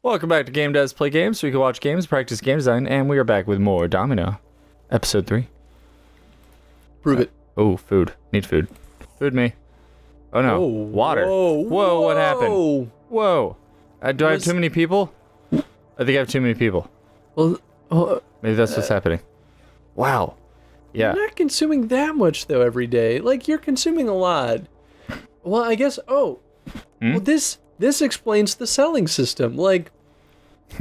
Welcome back to Game Devs Play Games, so we can watch games, practice game design, and we are back with more Domina. Episode 3. Prove it. Oh, food. Need food. Food me. Oh no. Water. Whoa, what happened? Whoa. Do I have too many people? I think I have too many people. Well, Maybe that's what's happening. Wow. Yeah. You're not consuming that much, though, every day. Like, you're consuming a lot. Well, I guess, well, this explains the selling system. Like,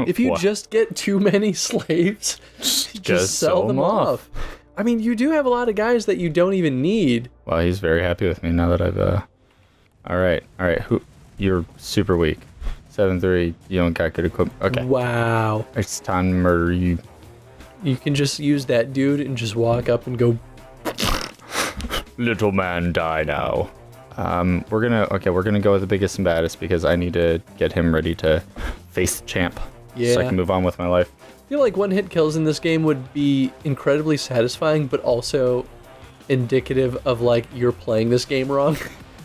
if you just get too many slaves, just sell them off. I mean, you do have a lot of guys that you don't even need. Well, he's very happy with me now that I've, Alright. You're super weak. 7-3, you don't got good equipment. Okay. Wow. It's time to murder you. You can just use that dude and just walk up and go... Little man, die now. We're gonna go with the biggest and baddest because I need to get him ready to face the champ. Yeah. So I can move on with my life. I feel like one-hit kills in this game would be incredibly satisfying, but also indicative of, like, you're playing this game wrong.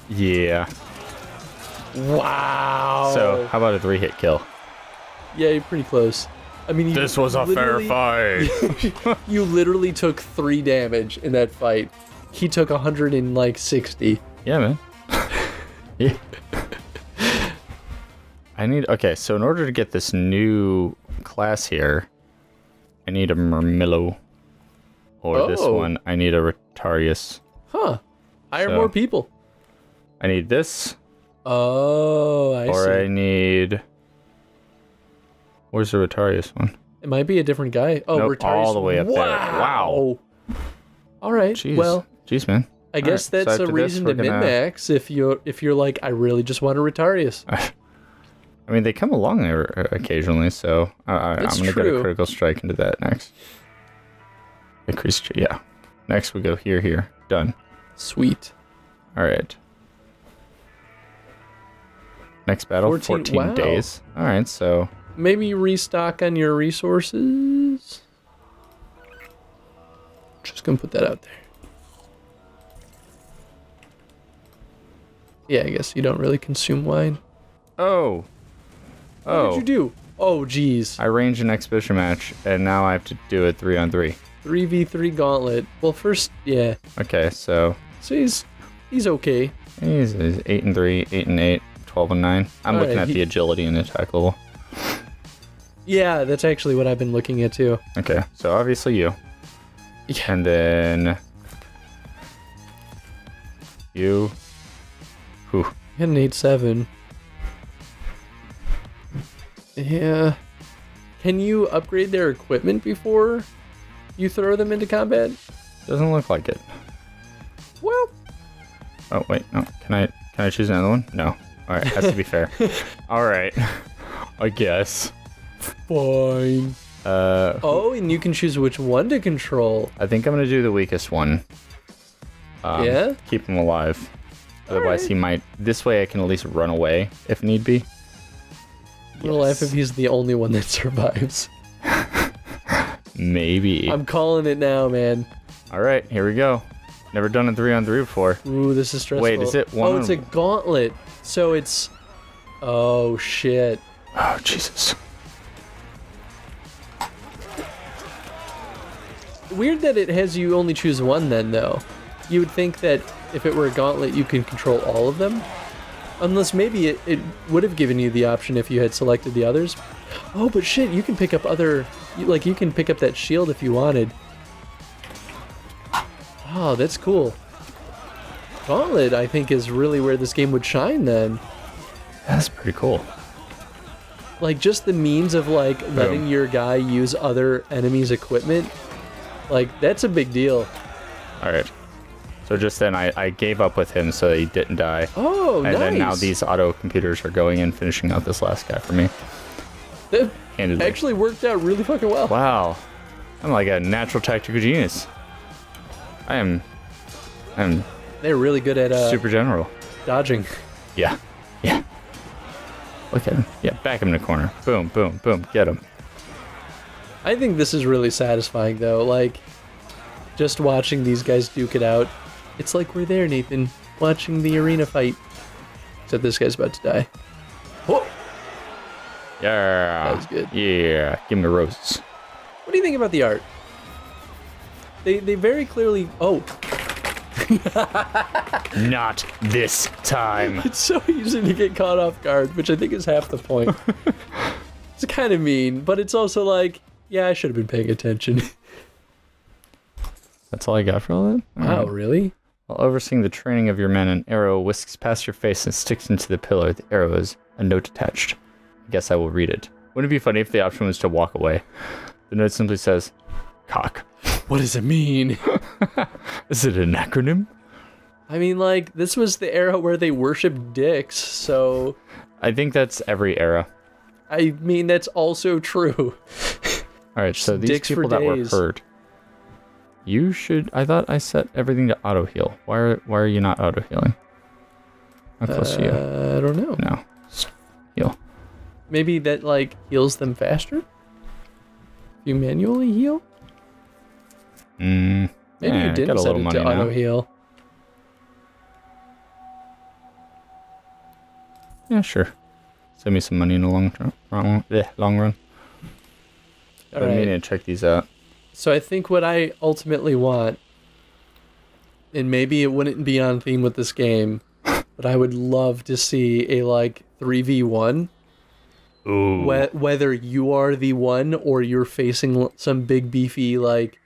Yeah. Wow. So, how about a 3-hit kill? Yeah, you're pretty close. I mean, This was a fair fight. You literally took 3 damage in that fight. He took 160. Yeah, man. Yeah. Okay, so in order to get this new class here, I need a Murmillo. Or this one, I need a Retarius. Huh. Hire more people. I need this. Oh, I see. Or I need... Where's the Retarius one? It might be a different guy. Oh, nope, Retarius. all the way up there. Wow. All right. Jeez. Well, jeez, man. I guess right, that's so a reason to min-max if you're like, I really just want a Retarius. I mean, they come along there occasionally, so I'm going to get a critical strike into that next. Increase, yeah. Next we go here. Done. Sweet. All right. Next battle, 14 days. All right, so... Maybe restock on your resources. Just going to put that out there. Yeah, I guess you don't really consume wine. Oh. What did you do? Oh, geez. I arranged an exhibition match, and now I have to do it 3-on-3. 3v3 gauntlet. Well, first, yeah. Okay, so... So he's okay. He's 8-3, 8-8, 12-9. I'm looking at the agility and attack level. Yeah, that's actually what I've been looking at, too. Okay, so obviously you. Yeah. And then... You... Whew. Had an 8-7. Yeah. Can you upgrade their equipment before you throw them into combat? Doesn't look like it. Well. Oh wait, no. Can I choose another one? No. All right, has to be fair. All right. I guess. Fine. Oh, and you can choose which one to control. I think I'm gonna do the weakest one. Yeah. Keep him alive. Otherwise, he might. This way, I can at least run away if need be. Real life if he's the only one that survives. Maybe. I'm calling it now, man. All right, here we go. Never done a 3-on-3 before. Ooh, this is stressful. Wait, is it one? Oh, it's a gauntlet. So it's... Oh, shit. Oh, Jesus. Weird that it has you only choose one then, though. You would think that if it were a gauntlet, you can control all of them. Unless maybe it would have given you the option if you had selected the others. Oh, but shit, you can pick up other... Like, you can pick up that shield if you wanted. Oh, that's cool. Gauntlet, I think, is really where this game would shine then. That's pretty cool. Like, just the means of, like, letting your guy use other enemies' equipment. Like, that's a big deal. Alright. So just then, I gave up with him so he didn't die. Oh, nice. And then now these auto computers are going in, finishing out this last guy for me. That Handedly. actually worked out really fucking well. Wow. I'm like a natural tactical genius. I'm They're really good at super general. dodging. Yeah. Look at him. Yeah, back him in the corner. Boom, boom, boom. Get him. I think this is really satisfying, though. Like, just watching these guys duke it out. It's like we're there, Nathan, watching the arena fight. Except this guy's about to die. Whoa! Yeah. That was good. Yeah. Give me roses. What do you think about the art? They very clearly... Oh. Not this time. It's so easy to get caught off guard, which I think is half the point. It's kind of mean, but it's also like, yeah, I should have been paying attention. That's all I got for all that? Wow, really? While overseeing the training of your men, an arrow whisks past your face and sticks into the pillar. The arrow is a note attached. I guess I will read it. Wouldn't it be funny if the option was to walk away? The note simply says, cock. What does it mean? Is it an acronym? I mean, like, this was the era where they worshipped dicks, so... I think that's every era. I mean, that's also true. Alright, so these Dicks people for that were days. hurt. You should... I thought I set everything to auto-heal. Why are you not auto-healing? How close are you? I don't know. No. Just heal. Maybe that, like, heals them faster? You manually heal? Maybe you didn't set it to auto-heal. Yeah, sure. Save me some money in the long run. I've been meaning to check these out. So I think what I ultimately want, and maybe it wouldn't be on theme with this game, but I would love to see a, like, 3v1. Ooh. Whether you are the one or you're facing some big beefy, like,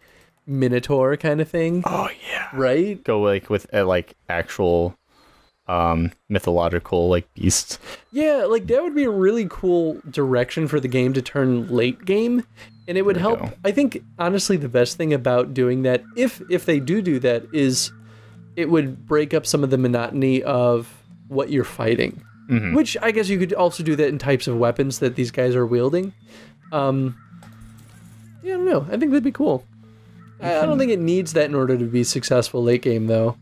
minotaur kind of thing. Oh, yeah. Right? Go, like, with, like, actual... mythological like beasts. Yeah, like that would be a really cool direction for the game to turn late game, and it would help. I think honestly the best thing about doing that, if they do that, is it would break up some of the monotony of what you're fighting. Mm-hmm. Which I guess you could also do that in types of weapons that these guys are wielding. Yeah, I don't know. I think that'd be cool. I don't think it needs that in order to be successful late game though.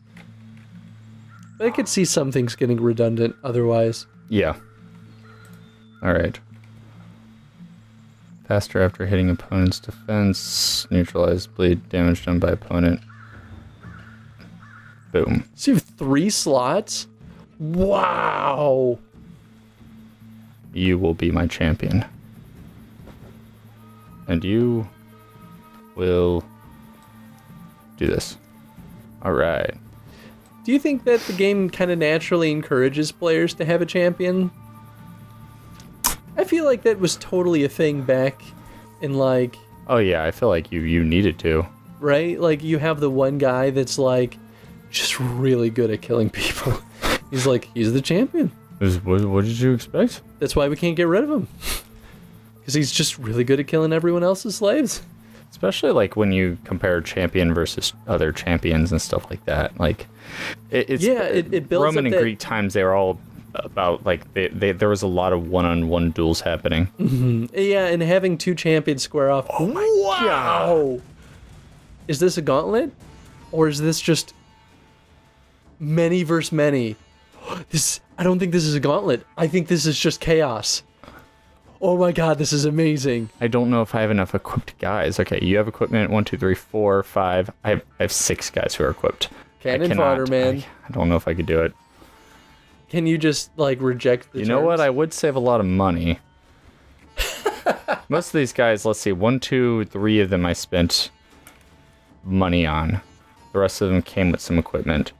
But I could see some things getting redundant otherwise. Yeah. Alright. Faster after hitting opponent's defense. Neutralize bleed damage done by opponent. Boom. So you have 3 slots? Wow! You will be my champion. And you will do this. Alright. Do you think that the game kind of naturally encourages players to have a champion? I feel like that was totally a thing back in, like... Oh yeah, I feel like you needed to. Right? Like, you have the one guy that's, like, just really good at killing people. He's like, he's the champion. What did you expect? That's why we can't get rid of him. Because he's just really good at killing everyone else's slaves. Especially, like, when you compare champion versus other champions and stuff like that. Like, it builds Roman and Greek times, they were all about, like, there was a lot of one-on-one duels happening. Mm-hmm. Yeah, and having 2 champions square off. Oh my God! Is this a gauntlet? Or is this just many versus many? I don't think this is a gauntlet. I think this is just chaos. Oh my God, this is amazing. I don't know if I have enough equipped guys. Okay, you have equipment 1, 2, 3, 4, 5. I have 6 guys who are equipped. Cannon fodder, man. I don't know if I could do it. Can you just, like, reject the You know what? I would save a lot of money. Most of these guys, let's see, 1, 2, 3 of them I spent money on. The rest of them came with some equipment.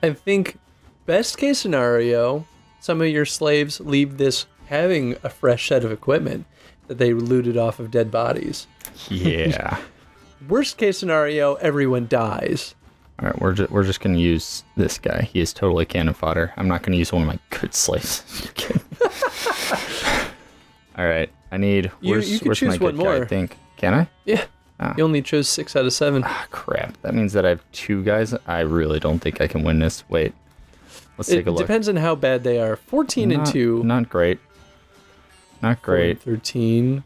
I think best case scenario, some of your slaves leave this having a fresh set of equipment that they looted off of dead bodies. Yeah. Worst case scenario, everyone dies. All right, we're just gonna use this guy. He is totally cannon fodder. I'm not gonna use one of my good slaves. All right, I need. You can where's choose my one good more. guy, I think. Can I? Yeah. You only chose 6 out of 7. Ah, crap. That means that I have 2 guys. I really don't think I can win this. Wait. Let's take a look. It depends on how bad they are. 14 and 2. Not great. Not great. 13.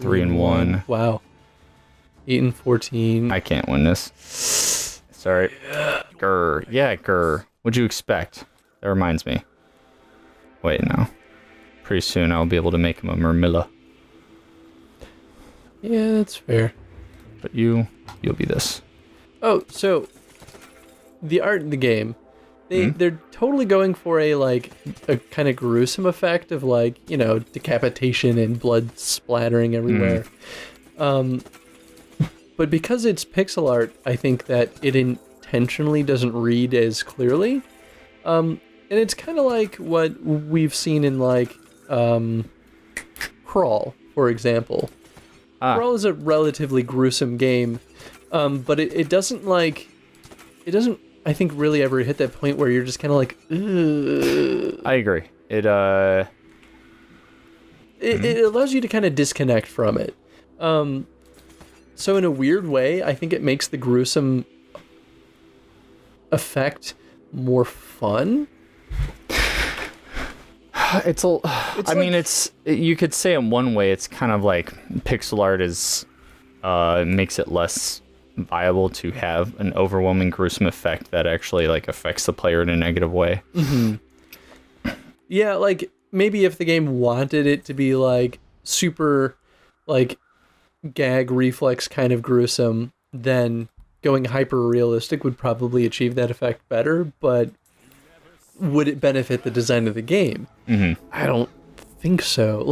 3 and 1. Wow. 8 and 14. I can't win this. Sorry. Grr. Yeah, grr. What'd you expect? That reminds me. Wait, no. Pretty soon I'll be able to make him a Murmilla. Yeah, that's fair. But you'll be this. Oh, so the art in the game, They're totally going for a kind of gruesome effect of decapitation and blood splattering everywhere. But because it's pixel art, I think that it intentionally doesn't read as clearly. And it's kind of like what we've seen in Crawl, for example. Crawl is a relatively gruesome game, but it doesn't I think really ever hit that point where you're just kind of like, ugh. I agree. It allows you to kind of disconnect from it. So in a weird way, I think it makes the gruesome effect more fun. You could say in one way it's kind of like pixel art makes it less viable to have an overwhelming gruesome effect that actually affects the player in a negative way. Mm-hmm. Yeah, maybe if the game wanted it to be super gag reflex kind of gruesome, then going hyper realistic would probably achieve that effect better, but would it benefit the design of the game? Mm-hmm. I don't think so.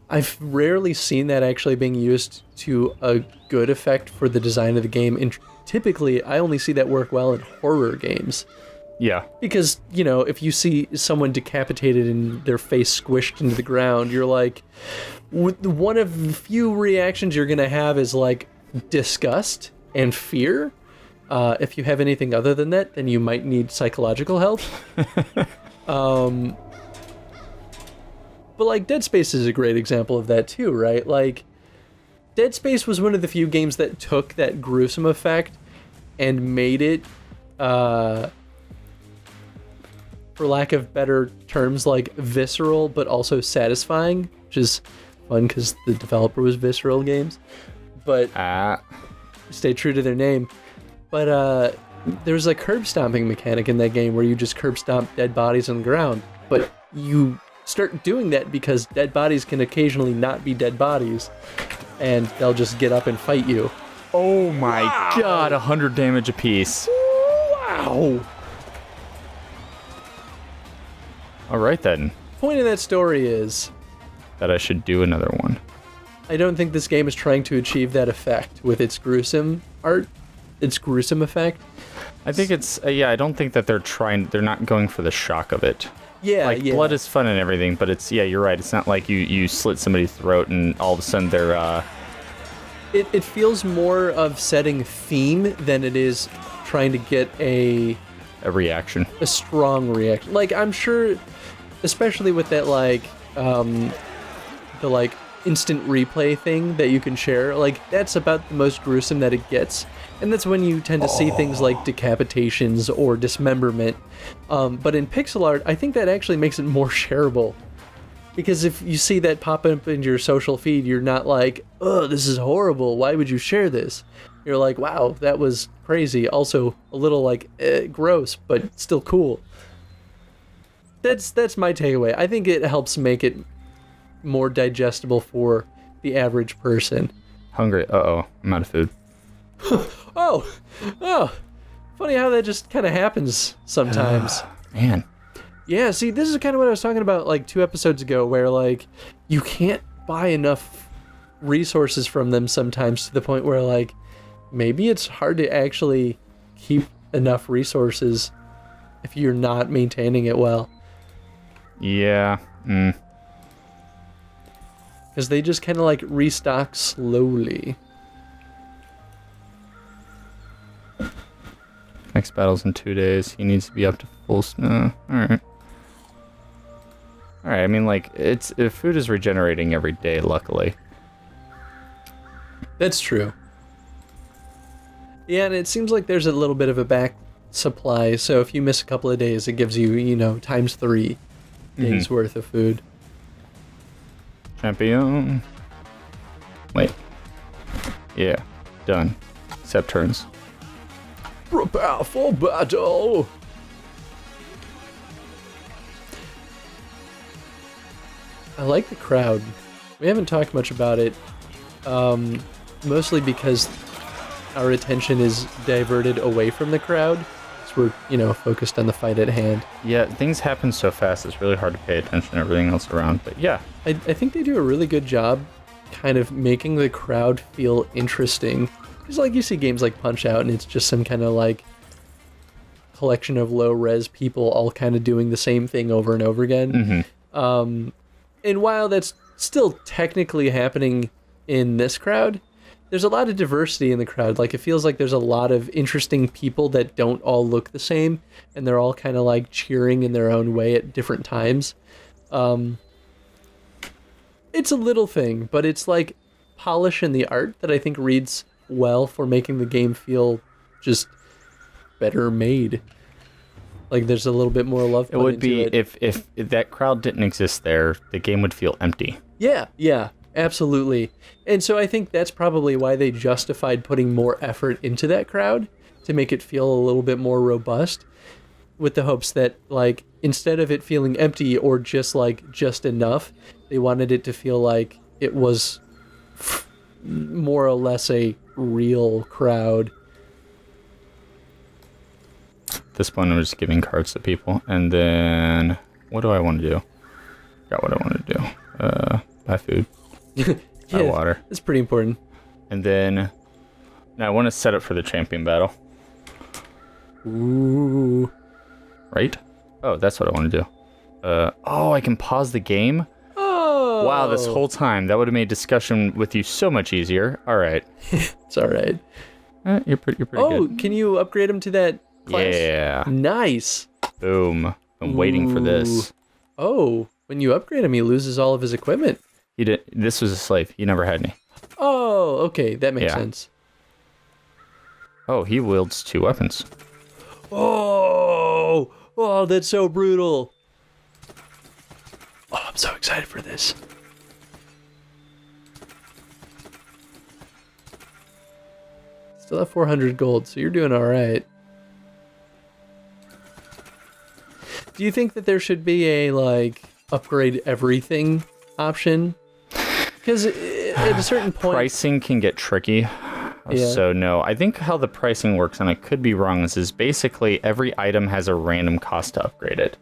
I've rarely seen that actually being used to a good effect for the design of the game, and typically I only see that work well in horror games. Yeah. Because, if you see someone decapitated and their face squished into the ground, you're one of the few reactions you're going to have is disgust and fear. If you have anything other than that, then you might need psychological help. But Dead Space is a great example of that too, right? Dead Space was one of the few games that took that gruesome effect and made it, for lack of better terms, visceral but also satisfying, which is fun because the developer was Visceral Games. But stay true to their name. But there's a curb stomping mechanic in that game where you just curb stomp dead bodies on the ground. But you start doing that because dead bodies can occasionally not be dead bodies, and they'll just get up and fight you. Oh my god, 100 damage apiece. Wow. Alright then. Point of that story is that I should do another one. I don't think this game is trying to achieve that effect with its gruesome art, its gruesome effect. I think it's, I don't think that they're not going for the shock of it. Yeah, blood is fun and everything, but it's, you're right, it's not like you slit somebody's throat and all of a sudden they're, It feels more of setting theme than it is trying to get a reaction. A strong reaction. I'm sure, especially with that, the instant replay thing that you can share, that's about the most gruesome that it gets. And that's when you tend to see things like decapitations or dismemberment. But in pixel art, I think that actually makes it more shareable. Because if you see that pop up in your social feed, you're not oh, this is horrible, why would you share this? You're wow, that was crazy. Also, a little gross, but still cool. That's my takeaway. I think it helps make it more digestible for the average person. Hungry. Uh-oh, I'm out of food. Oh, funny how that just kind of happens sometimes. Man. Yeah, see, this is kind of what I was talking about 2 episodes ago, where you can't buy enough resources from them sometimes, to the point where maybe it's hard to actually keep enough resources if you're not maintaining it well. Yeah. Because they just kind of restock slowly. Next battle's in 2 days. He needs to be up to full snow. Alright. Alright, I mean, food is regenerating every day, luckily. That's true. Yeah, and it seems like there's a little bit of a back supply, so if you miss a couple of days, it gives you, times 3 days worth of food. Champion. Wait. Yeah, done. Except turns. Prepare for battle! I like the crowd. We haven't talked much about it, mostly because our attention is diverted away from the crowd. It's just were, focused on the fight at hand. Yeah, things happen so fast, it's really hard to pay attention to everything else around. But yeah. I think they do a really good job kind of making the crowd feel interesting. Because, like, you see games like Punch-Out, and it's just some kind of, like, collection of low-res people all kind of doing the same thing over and over again. Mm-hmm. And while that's still technically happening in this crowd, there's a lot of diversity in the crowd. Like, it feels like there's a lot of interesting people that don't all look the same, and they're all kind of, like, cheering in their own way at different times. It's a little thing, but it's, like, polish in the art that I think reads well for making the game feel just better made. Like, there's a little bit more love put into it. It would be, if that crowd didn't exist there, the game would feel empty. Yeah, absolutely. And so I think that's probably why they justified putting more effort into that crowd, to make it feel a little bit more robust, with the hopes that, like, instead of it feeling empty or just enough, they wanted it to feel like it was more or less a real crowd. At this point, I'm just giving cards to people. And then, what do I want to do? Got what I want to do. Buy food. Buy water. That's pretty important. And then, now I want to set up for the champion battle. Ooh. Right? Oh, that's what I want to do. I can pause the game? Oh. Wow, this whole time. That would have made discussion with you so much easier. All right. It's all right. You're pretty good. Oh, can you upgrade him to that class? Yeah. Nice. Boom. I'm waiting for this. Oh, when you upgrade him, he loses all of his equipment. This was a slave. He never had any. Oh, okay. That makes sense. Oh, he wields 2 weapons. Oh, that's so brutal. Oh, I'm so excited for this. Still have 400 gold, so you're doing all right. Do you think that there should be a, like, upgrade everything option? Because at a certain point... Pricing can get tricky. Yeah. So no, I think how the pricing works, and I could be wrong, is basically every item has a random cost to upgrade it.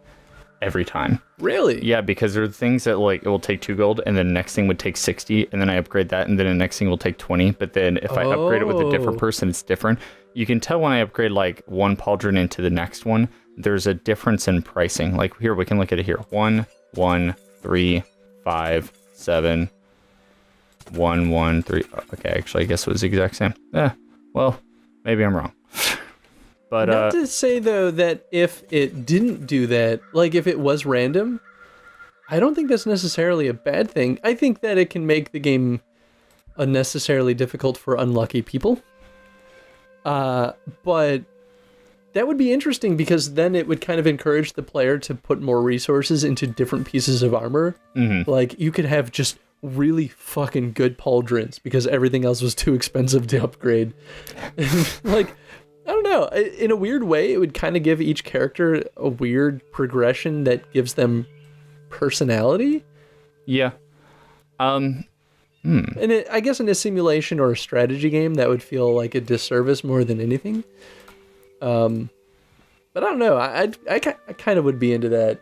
Every time. Really? Yeah, because there are things that, like, it will take 2 gold, and then the next thing would take 60, and then I upgrade that, and then the next thing will take 20, but then if I upgrade it with a different person, it's different. You can tell when I upgrade, like, one pauldron into the next one, there's a difference in pricing. Like, here, we can look at it here. 1, 1, 3, 5, 7, 1, 1, 3. Okay, actually, I guess it was the exact same. Well, maybe I'm wrong. But not to say, though, that if it didn't do that, like if it was random, I don't think that's necessarily a bad thing. I think that it can make the game unnecessarily difficult for unlucky people. But that would be interesting, because then it would kind of encourage the player to put more resources into different pieces of armor. Mm-hmm. Like, you could have just really fucking good pauldrons because everything else was too expensive to upgrade. Like, I don't know. In a weird way, it would kind of give each character a weird progression that gives them personality. Yeah. And I guess in a simulation or a strategy game, that would feel like a disservice more than anything. But I don't know. I kind of would be into that.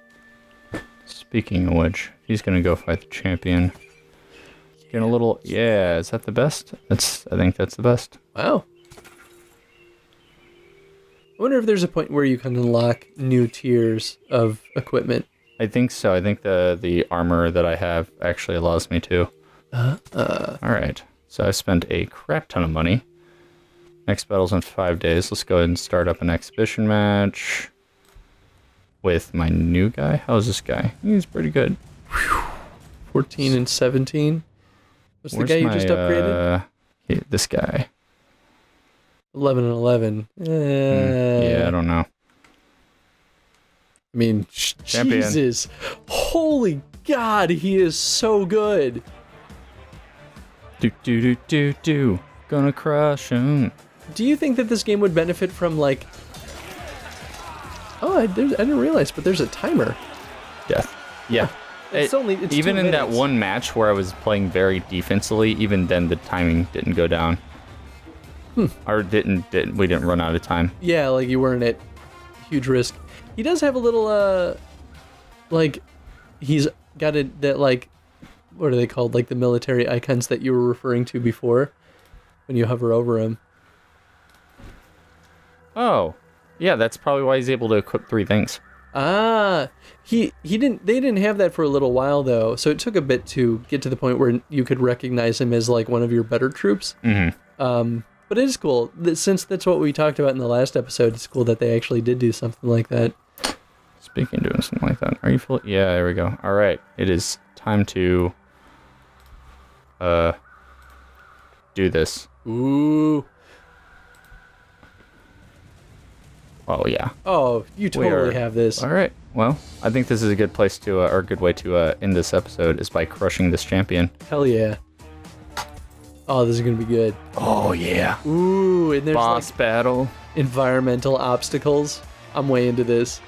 Speaking of which, he's going to go fight the champion. Getting a little... Yeah, is that the best? I think that's the best. Wow. I wonder if there's a point where you can unlock new tiers of equipment. I think so. I think the armor that I have actually allows me to. All right. So I spent a crap ton of money. Next battle's in 5 days. Let's go ahead and start up an exhibition match with my new guy. How's this guy? He's pretty good. 14 and 17. What's the guy you just upgraded? This guy. 11 and 11. Yeah, I don't know. I mean, Champion. Jesus. Holy God, he is so good. Do. Gonna crush him. Do you think that this game would benefit from, like... Oh, I didn't realize, but there's a timer. Death. Yeah. It's even 2 in that minutes. one match where I was playing very defensively, even then the timing didn't go down. Or we didn't run out of time. Yeah, like you weren't at huge risk. He does have a little, like, he's got that, like, what are they called? Like the military icons that you were referring to before when you hover over him. Oh, yeah, that's probably why he's able to equip 3 things. Ah, they didn't have that for a little while though, so it took a bit to get to the point where you could recognize him as like one of your better troops. Mm-hmm. But it is cool since that's what we talked about in the last episode. It's cool that they actually did do something like that. Speaking of doing something like that, are you full? Yeah, there we go. All right, it is time to do this. Ooh. Oh yeah. Oh, you totally have this. All right. Well, I think this is a good place to, or a good way to end this episode is by crushing this champion. Hell yeah. Oh, this is gonna be good. Oh yeah. Ooh, and there's boss like battle, environmental obstacles. I'm way into this.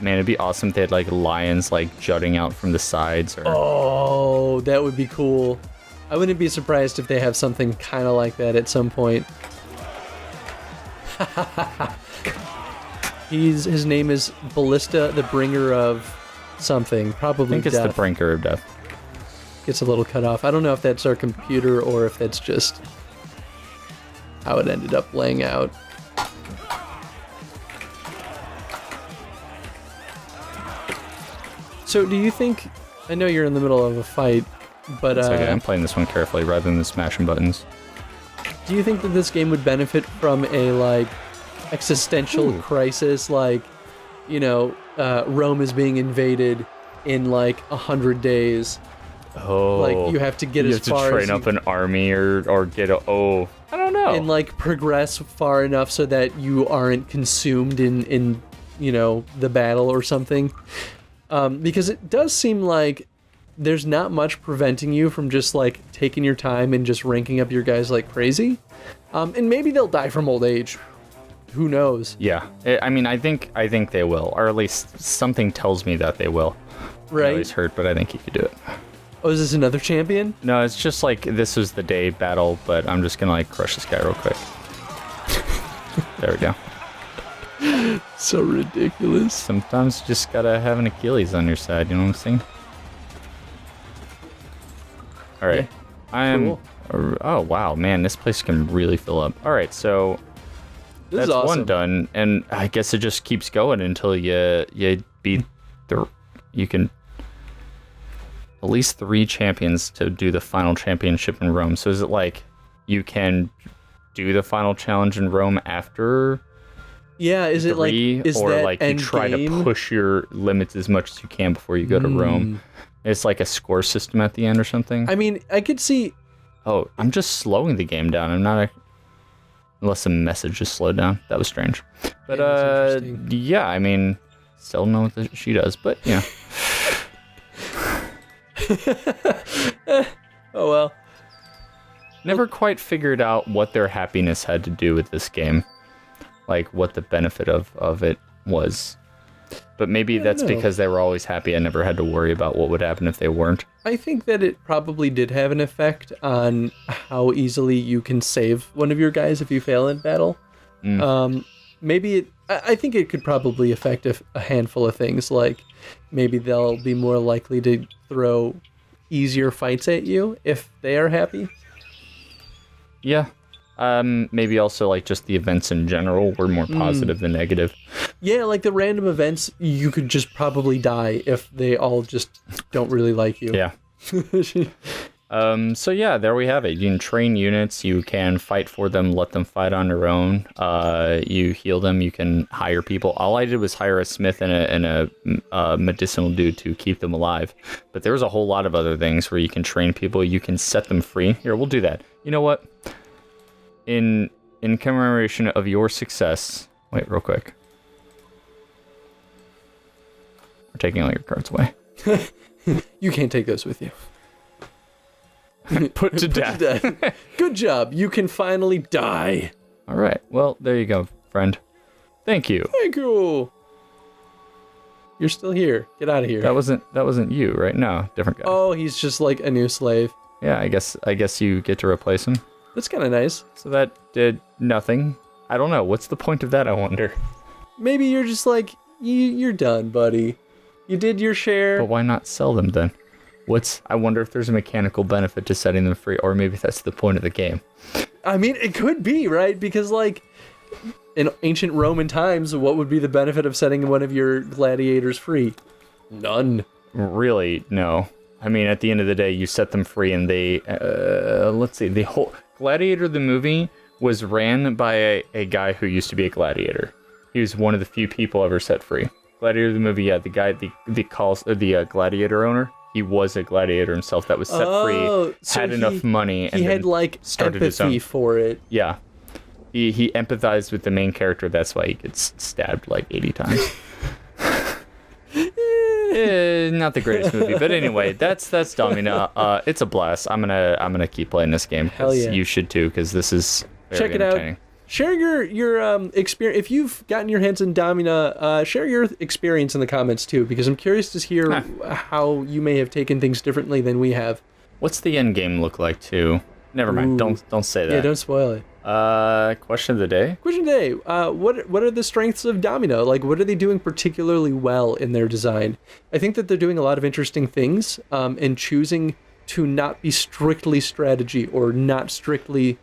Man, it'd be awesome if they had like lions like jutting out from the sides. Or... Oh, that would be cool. I wouldn't be surprised if they have something kind of like that at some point. His name is Ballista, the bringer of something, probably I think it's death. the bringer of death. Gets a little cut off. I don't know if that's our computer or if that's just how it ended up laying out. So do you think, I know you're in the middle of a fight, but it's okay, I'm playing this one carefully rather than smashing buttons. Do you think that this game would benefit from a like existential crisis, like, you know, Rome is being invaded in like 100 days? Oh, like you have to get as far as you have to train up an army or get a, I don't know, and like progress far enough so that you aren't consumed in you know the battle or something, because it does seem like there's not much preventing you from just like taking your time and just ranking up your guys like crazy, and maybe they'll die from old age. Who knows? Yeah, I mean, I think they will, or at least something tells me that they will. Right. I always hurt, but I think you could do it. Oh, is this another champion? No, it's just like this is the day battle, but I'm just gonna like crush this guy real quick. There we go. So ridiculous. Sometimes you just gotta have an Achilles on your side, you know what I'm saying? Alright. Yeah. I am... Cool. Oh, wow, man, this place can really fill up. Alright, so... This that's is awesome. One done, and I guess it just keeps going until you beat the... You can... At least 3 champions to do the final championship in Rome. So is it like you can do the final challenge in Rome after... Yeah, is it like is or that like you try game? To push your limits as much as you can before you go to Rome? It's like a score system at the end or something. I mean, I could see. Oh, I'm just slowing the game down. I'm not. Unless the message just slowed down. That was strange. But yeah, I mean, still know what she does. But yeah. Oh well. Never quite figured out what their happiness had to do with this game. Like what the benefit of it was. But maybe that's because they were always happy. I never had to worry about what would happen if they weren't. I think that it probably did have an effect on how easily you can save one of your guys if you fail in battle. Maybe I think it could probably affect a handful of things. Like maybe they'll be more likely to throw easier fights at you if they are happy. Yeah. Maybe also like just the events in general were more positive than negative. Yeah, like the random events, you could just probably die if they all just don't really like you. Yeah. So yeah, there we have it. You can train units, you can fight for them, let them fight on their own. You heal them, you can hire people. All I did was hire a smith and a medicinal dude to keep them alive. But there's a whole lot of other things where you can train people, you can set them free. Here, we'll do that. You know what? In commemoration of your success... Wait, real quick. We're taking all your cards away. You can't take those with you. Put to death. Good job. You can finally die. All right. Well, there you go, friend. Thank you. Thank you. You're still here. Get out of here. That wasn't you, right? No, different guy. Oh, he's just like a new slave. Yeah, I guess you get to replace him. That's kind of nice. So that did nothing. I don't know. What's the point of that, I wonder? maybe you're just like, you're done, buddy. You did your share. But why not sell them then? I wonder if there's a mechanical benefit to setting them free, or maybe that's the point of the game. I mean, it could be, right? Because, like, in ancient Roman times, what would be the benefit of setting one of your gladiators free? None. Really, no. I mean, at the end of the day, you set them free, and they, let's see, the whole Gladiator, the movie, was ran by a guy who used to be a gladiator. He was one of the few people ever set free. Gladiator, the movie, yeah, the guy, the gladiator owner, he was a gladiator himself that was set free, so had enough money, and he had like started empathy his own. For it. Yeah, he empathized with the main character. That's why he gets stabbed like 80 times. Not the greatest movie, but anyway, that's Domina. It's a blast. I'm gonna keep playing this game. Hell yeah. You should too, because this is very Check it out. Share your experience. If you've gotten your hands on Domina, share your experience in the comments too, because I'm curious to hear how you may have taken things differently than we have. What's the end game look like too? Never mind. Ooh. Don't say that. Yeah, don't spoil it. Question of the day. Question of the day. What are the strengths of Domino? Like, what are they doing particularly well in their design? I think that they're doing a lot of interesting things, and choosing to not be strictly strategy or not strictly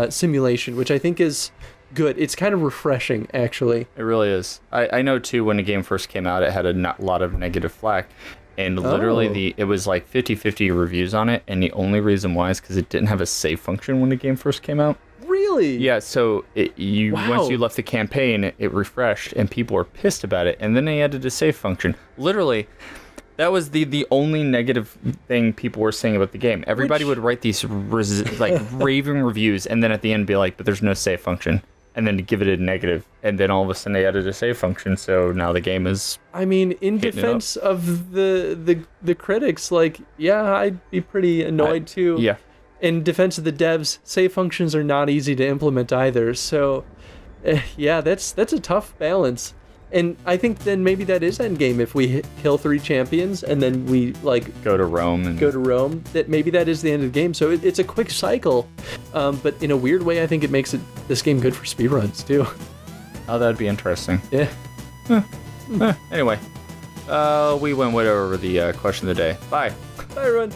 simulation, which I think is good. It's kind of refreshing, actually. It really is. I know too, when the game first came out, it had a lot of negative flack. And literally, it was like 50-50 reviews on it, and the only reason why is because it didn't have a save function when the game first came out. Really? Yeah, so once you left the campaign, it refreshed, and people were pissed about it, and then they added a save function. Literally, that was the only negative thing people were saying about the game. Everybody would write these raving reviews, and then at the end be like, but there's no save function. And then to give it a negative, and then all of a sudden they added a save function, so now the game is. I mean, in defense of the critics, like, yeah, I'd be pretty annoyed too. Yeah. In defense of the devs, save functions are not easy to implement either. So, yeah, that's a tough balance. And I think then maybe that is endgame. If we kill 3 champions and then we go to Rome, that maybe that is the end of the game. So it's a quick cycle, but in a weird way, I think it makes this game good for speedruns too. Oh, that'd be interesting. Yeah. Anyway, we went way over the question of the day. Bye. Bye, everyone.